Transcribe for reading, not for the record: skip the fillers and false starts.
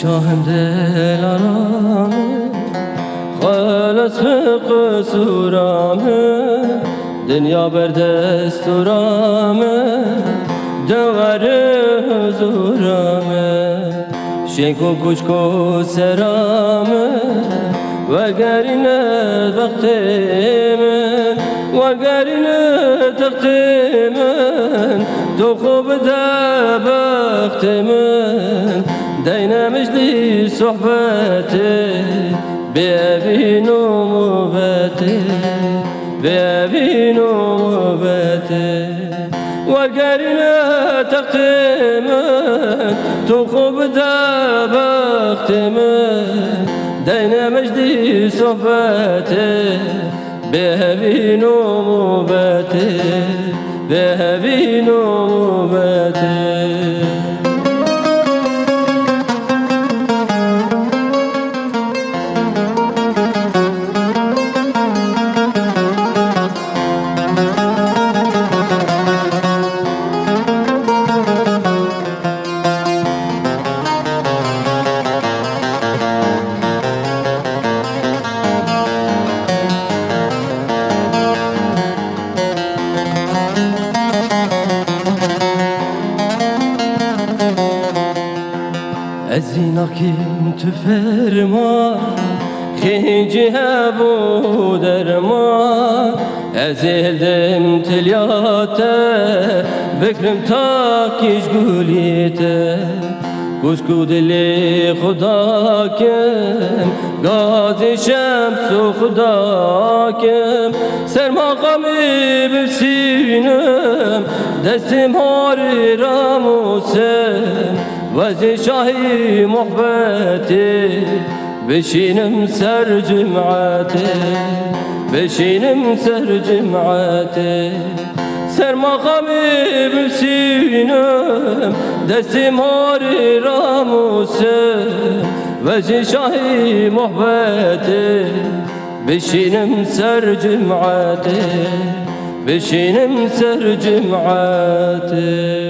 شاهم دل آرامه خالص قصورامه دنیا بر دستورامه دوار حضورامه شیکو کشکو سرامه وگرین وقت من وگرین تقت من تو خوب ده بخت من دينا مجدي صحبتي بأبين ومباتي بأبين ومباتي وقرنا تقتمن تقوب دابخت من دينا مجدي صحبتي بأبين ومباتي بأبين ومباتي ازیناکیم تو فرمان خیجی هبو درمان از الدم تلیاته بکرم تا کش گولیته کسکو دلی خدا کم گاز شمس و خدا کم سر مقامی بسینم دستم هاری راموسم وزي شاهي محبتي بشينم سر جمعتي بشينم سر جمعتي سر مقامي بسينم دستي ماري راموسم وزي شاهي محبتي بشينم سر جمعتي بشينم سر جمعتي